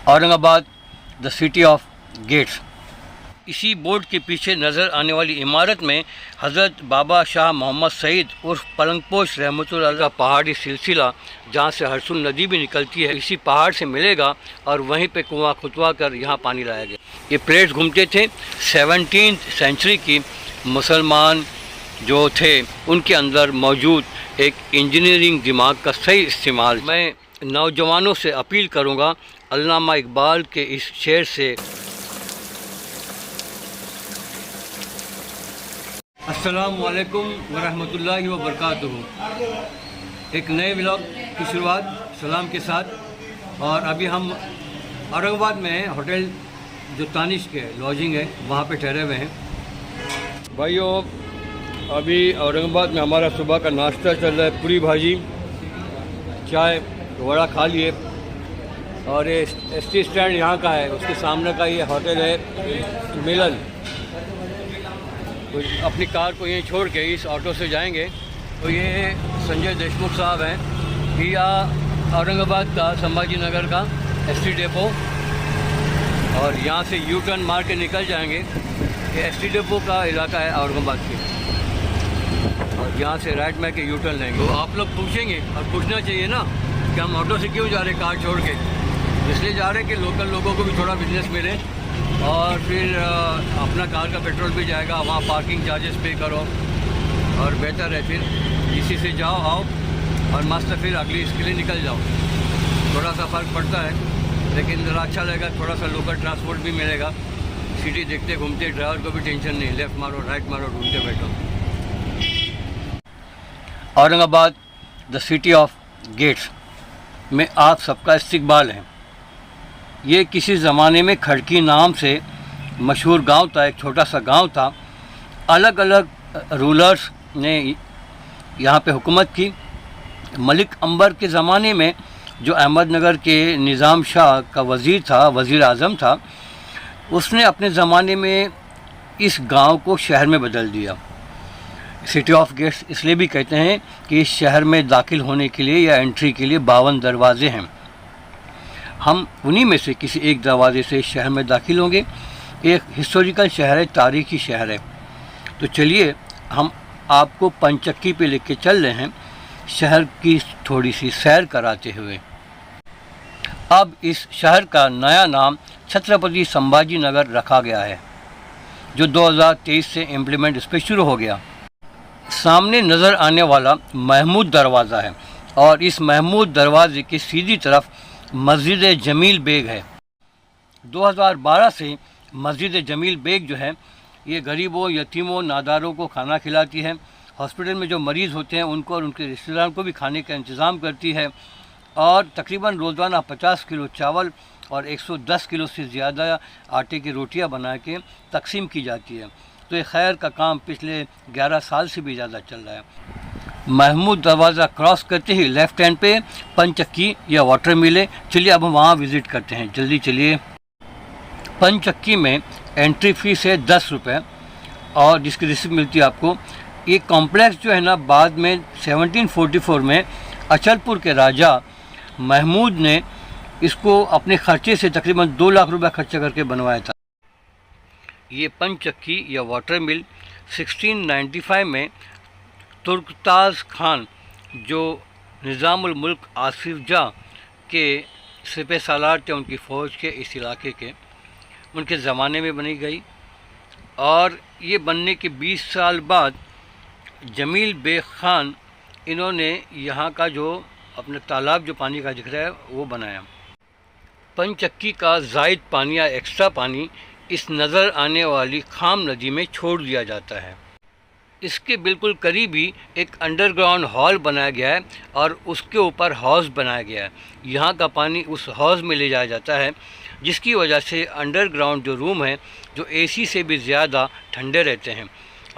Aurangabad the city of gates. इसी board के पीछे नज़र आने वाली इमारत में हज़रत बाबा शाह मोहम्मद सईद उर्फ पलंगपोश रहमतुल्लाह अलैह का पहाड़ी सिलसिला, जहाँ से हरसुल नदी भी निकलती है, इसी पहाड़ से मिलेगा और वहीं पे कुआं खुदवा कर यहाँ पानी लाया गया। ये प्लेट्स घूमते थे 17वीं सेंचुरी की मुसलमान जो थे उनके अंदर मौजूद एक इंजीनियरिंग दिमाग का सही इस्तेमाल। मैं नौजवानों से अपील करूँगा अल्लामा इकबाल के इस शेर से। अस्सलामु अलैकुम वरहमतुल्लाहि वबरकातुहू। एक नए व्लॉग की शुरुआत सलाम के साथ। और अभी हम औरंगाबाद में हैं, होटल जो तानिश के लॉजिंग है वहाँ पे ठहरे हुए हैं। भाइयों, अभी औरंगाबाद में हमारा सुबह का नाश्ता चल रहा है, पूरी भाजी, चाय, वड़ा खा लिए। और ये एसटी स्टैंड यहाँ का है, उसके सामने का ये होटल है मिलन। तो अपनी कार को यहीं छोड़ के इस ऑटो से जाएंगे। तो ये संजय देशमुख साहब हैं, या औरंगाबाद का संभाजी नगर का एसटी डिपो। और यहाँ से यू टर्न मार के निकल जाएंगे। ये एसटी डिपो का इलाका है औरंगाबाद के। और यहाँ से राइट में के यू टर्न लेंगे। तो आप लोग पूछेंगे, और पूछना चाहिए ना, कि हम ऑटो से क्यों जा रहे कार छोड़ के। इसलिए जा रहे हैं कि लोकल लोगों को भी थोड़ा बिजनेस मिले, और फिर अपना कार का पेट्रोल भी जाएगा, वहाँ पार्किंग चार्जेस पे करो, और बेहतर है फिर इसी से जाओ आओ और मस्त फिर अगली इसके लिए निकल जाओ। थोड़ा सा फ़र्क पड़ता है, लेकिन ज़रा अच्छा लगेगा, थोड़ा सा लोकल ट्रांसपोर्ट भी मिलेगा। सिटी देखते घूमते, ड्राइवर को भी टेंशन नहीं, लेफ़्ट मारो राइट मारो ढूंढते बैठो। Aurangabad the city of gates में आप सबका इस्तकबाल है। ये किसी ज़माने में खड़की नाम से मशहूर गांव था, एक छोटा सा गांव था। अलग अलग रूलर्स ने यहाँ पे हुकूमत की। मलिक अंबर के ज़माने में जो अहमदनगर के निज़ाम शाह का वज़ीर था, वज़ीर आज़म था, उसने अपने ज़माने में इस गांव को शहर में बदल दिया। सिटी ऑफ गेट्स इसलिए भी कहते हैं कि इस शहर में दाखिल होने के लिए या एंट्री के लिए 52 दरवाज़े हैं। हम उन्हीं में से किसी एक दरवाजे से इस शहर में दाखिल होंगे। एक हिस्टोरिकल शहर है, तारीखी शहर है। तो चलिए हम आपको पंचक्की पे लेके चल रहे हैं, शहर की थोड़ी सी सैर कराते हुए। अब इस शहर का नया नाम छत्रपति संभाजी नगर रखा गया है, जो 2023 से इम्प्लीमेंट इस पर शुरू हो गया। सामने नज़र आने वाला महमूद दरवाज़ा है, और इस महमूद दरवाजे की सीधी तरफ मस्जिद जमील बेग है। 2012 से मस्जिद जमील बेग जो है ये गरीबों, यतीमों, नादारों को खाना खिलाती है। हॉस्पिटल में जो मरीज़ होते हैं उनको और उनके रिश्तेदारों को भी खाने का इंतज़ाम करती है। और तकरीबन रोज़ाना 50 किलो चावल और 110 किलो से ज़्यादा आटे की रोटियां बना के तकसीम की जाती है। तो ये खैर का काम पिछले 11 साल से भी ज़्यादा चल रहा है। महमूद दरवाज़ा क्रॉस करते ही लेफ़्ट हैंड पे पंचक्की या वाटर मिल है। चलिए अब हम वहाँ विज़िट करते हैं, जल्दी चलिए। पंचक्की में एंट्री फ़ीस है 10 रुपये, और जिसकी रिसिप्ट मिलती है आपको। ये कॉम्प्लेक्स जो है ना, बाद में 1744 में अचलपुर के राजा महमूद ने इसको अपने खर्चे से तकरीबन 2 लाख रुपये खर्चा करके बनवाया था। ये पंचक्की या वाटर मिल 1695 में तुर्कताज खान, जो निज़ामुल मुल्क आसिफ जा के सिपह सालार थे, उनकी फ़ौज के इस इलाके के, उनके ज़माने में बनी गई। और ये बनने के 20 साल बाद जमील बेग खान, इन्होंने यहाँ का जो अपना तालाब जो पानी का दिख रहा है वो बनाया। पंचक्की का ज़ायद पानी या एक्स्ट्रा पानी इस नज़र आने वाली खाम नदी में छोड़ दिया जाता है। इसके बिल्कुल करीब ही एक अंडरग्राउंड हॉल बनाया गया है, और उसके ऊपर हाउस बनाया गया है। यहाँ का पानी उस हाउस में ले जाया जाता है, जिसकी वजह से अंडरग्राउंड जो रूम है, जो एसी से भी ज़्यादा ठंडे रहते हैं,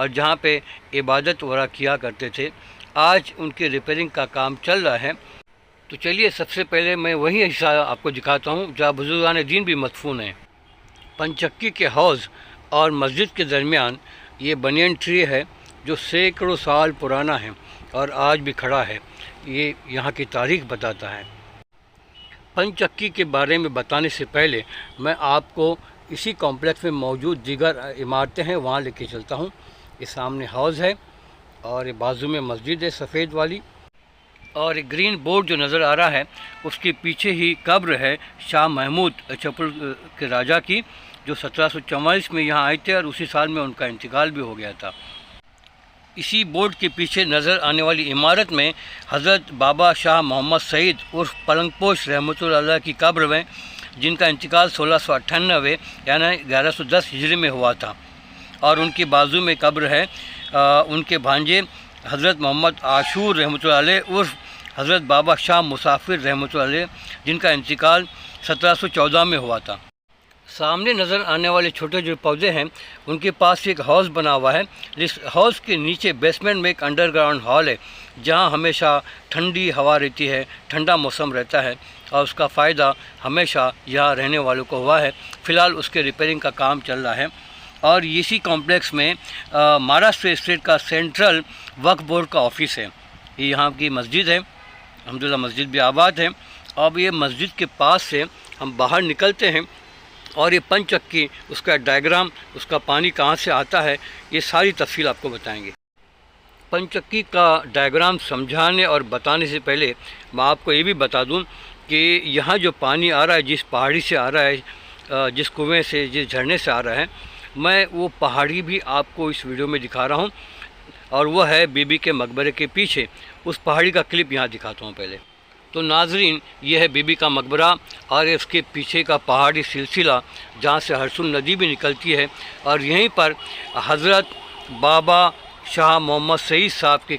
और जहाँ पे इबादत वगैरह किया करते थे, आज उनकी रिपेयरिंग का काम चल रहा है। तो चलिए सबसे पहले मैं वही हिस्सा आपको दिखाता हूँ जहाँ बुजुर्गान दीन भी मदफून हैं। पंचक्की के हौज़ और मस्जिद के दरमियान ये बनियन ट्री है, जो सैकड़ों साल पुराना है और आज भी खड़ा है। ये यहाँ की तारीख़ बताता है। पंचक्की के बारे में बताने से पहले मैं आपको इसी कॉम्प्लेक्स में मौजूद दीगर इमारतें हैं वहाँ लेके चलता हूँ। ये सामने हाउस है और ये बाजू में मस्जिद है सफ़ेद वाली, और एक ग्रीन बोर्ड जो नज़र आ रहा है उसके पीछे ही कब्र है शाह महमूद चपुल के राजा की, जो 1744 में यहाँ आए थे और उसी साल में उनका इंतकाल भी हो गया था। इसी बोर्ड के पीछे नज़र आने वाली इमारत में हज़रत बाबा शाह मोहम्मद सईद उर्फ पलंगपोश रहमतुल्लाह अलैह की कब्र में, जिनका इंतकाल 1698 यानी 1110 हिजरी में हुआ था, और उनकी बाजू में कब्र है उनके भांजे हज़रत मोहम्मद आशूर रहमतुल्लाह अलैह उर्फ हज़रत बाबा शाह मुसाफिर रहमतुल्लाह अलैह, जिनका इंतकाल 1714 में हुआ था। सामने नज़र आने वाले छोटे जो पौधे हैं उनके पास एक हाउस बना हुआ है। इस हाउस के नीचे बेसमेंट में एक अंडरग्राउंड हॉल है जहां हमेशा ठंडी हवा रहती है, ठंडा मौसम रहता है, और उसका फ़ायदा हमेशा यहाँ रहने वालों को हुआ है। फ़िलहाल उसके रिपेयरिंग का काम चल रहा है। और इसी कॉम्प्लेक्स में महाराष्ट्र स्टेट का सेंट्रल वक्फ बोर्ड का ऑफिस है। ये यहाँ की मस्जिद है, अल्हम्दुलिल्लाह मस्जिद भी आबाद है। अब ये मस्जिद के पास से हम बाहर निकलते हैं और ये पंचक्की, उसका डायग्राम, उसका पानी कहाँ से आता है, ये सारी तफसील आपको बताएंगे। पंचक्की का डायग्राम समझाने और बताने से पहले मैं आपको ये भी बता दूं कि यहाँ जो पानी आ रहा है, जिस पहाड़ी से आ रहा है, जिस कुएं से, जिस झरने से आ रहा है, मैं वो पहाड़ी भी आपको इस वीडियो में दिखा रहा हूँ, और वो है बीबी के मकबरे के पीछे। उस पहाड़ी का क्लिप यहाँ दिखाता हूँ पहले। तो नाजरीन, ये है बीबी का मकबरा और इसके पीछे का पहाड़ी सिलसिला जहाँ से हरसुल नदी भी निकलती है, और यहीं पर हज़रत बाबा शाह मोहम्मद सईद साहब के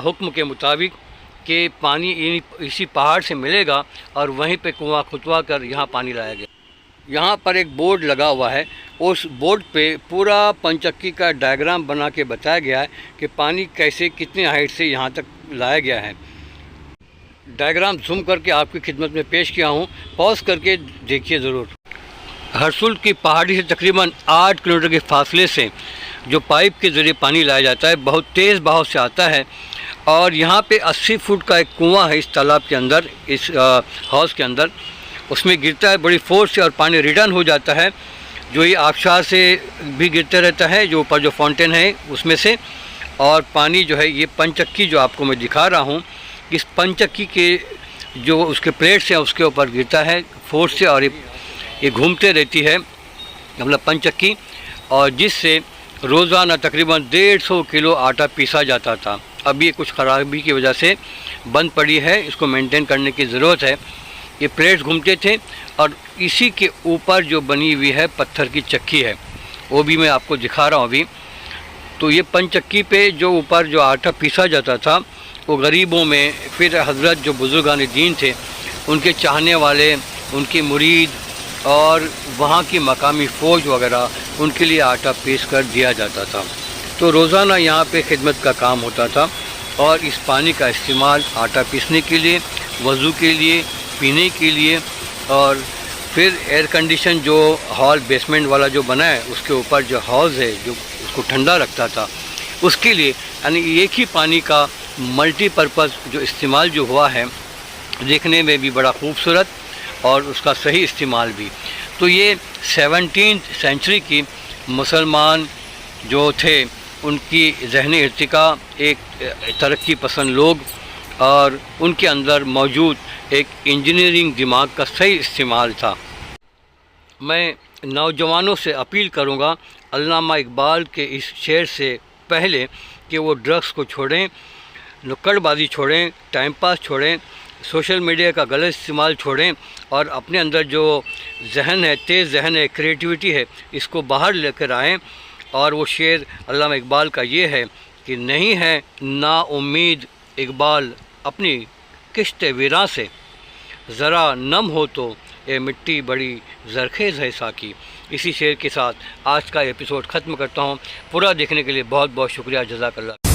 हुक्म के मुताबिक कि पानी इसी पहाड़ से मिलेगा, और वहीं पे कुआं खुतवा कर यहाँ पानी लाया गया। यहाँ पर एक बोर्ड लगा हुआ है, उस बोर्ड पे पूरा पंचक्की का डायग्राम बना के बताया गया है कि पानी कैसे, कितने हाइट से यहाँ तक लाया गया है। डायग्राम जूम करके आपकी खिदमत में पेश किया हूँ, पॉज करके देखिए ज़रूर। हरसुल की पहाड़ी से तकरीबन 8 किलोमीटर के फासले से जो पाइप के ज़रिए पानी लाया जाता है, बहुत तेज़ बहाव से आता है, और यहाँ पे 80 फुट का एक कुआं है इस तालाब के अंदर, इस हाउस के अंदर। उसमें गिरता है बड़ी फोर्स से और पानी रिटर्न हो जाता है, जो ये आबशार से भी गिरता रहता है, जो ऊपर जो फाउंटेन है उसमें से। और पानी जो है ये पंचक्की जो आपको मैं दिखा रहा हूँ, इस पंचक्की के जो उसके प्लेट्स हैं उसके ऊपर गिरता है फोर्स से, और ये घूमते रहती है मतलब पंचक्की, और जिससे रोज़ाना तकरीबन 150 किलो आटा पीसा जाता था। अब ये कुछ ख़राबी की वजह से बंद पड़ी है, इसको मेंटेन करने की ज़रूरत है। ये प्लेट्स घूमते थे, और इसी के ऊपर जो बनी हुई है पत्थर की चक्की है, वो भी मैं आपको दिखा रहा हूँ अभी। तो ये पंचक्की पे जो ऊपर जो आटा पीसा जाता था, वो गरीबों में, फिर हज़रत जो बुज़ुर्गान दीन थे उनके चाहने वाले, उनके मुरीद और वहाँ की मकामी फ़ौज वगैरह, उनके लिए आटा पीस कर दिया जाता था। तो रोज़ाना यहाँ पे खिदमत का काम होता था, और इस पानी का इस्तेमाल आटा पीसने के लिए, वज़ू के लिए, पीने के लिए, और फिर एयर कंडीशन जो हॉल बेसमेंट वाला जो बना है उसके ऊपर जो हाउस है जो उसको ठंडा रखता था, उसके लिए। यानी एक ही पानी का मल्टीपर्पज़ जो इस्तेमाल जो हुआ है, देखने में भी बड़ा खूबसूरत और उसका सही इस्तेमाल भी। तो ये 17वीं सेंचुरी की मुसलमान जो थे उनकी ज़हनी इर्तिका, एक तरक्की पसंद लोग, और उनके अंदर मौजूद एक इंजीनियरिंग दिमाग का सही इस्तेमाल था। मैं नौजवानों से अपील करूंगा अल्लामा इकबाल के इस शेर से पहले कि वो ड्रग्स को छोड़ें, नुक्कड़बाजी छोड़ें, टाइम पास छोड़ें, सोशल मीडिया का गलत इस्तेमाल छोड़ें, और अपने अंदर जो जहन है, तेज़ जहन है, क्रिएटिविटी है, इसको बाहर लेकर आएँ। और वो शेर अल्लामा इकबाल का ये है कि नहीं है ना उम्मीद इकबाल अपनी किश्त वीरां से, ज़रा नम हो तो ये मिट्टी बड़ी ज़रखेज़ है साकी। इसी शेर के साथ आज का एपिसोड ख़त्म करता हूँ। पूरा देखने के लिए बहुत बहुत शुक्रिया। जज़ाकल्लाह।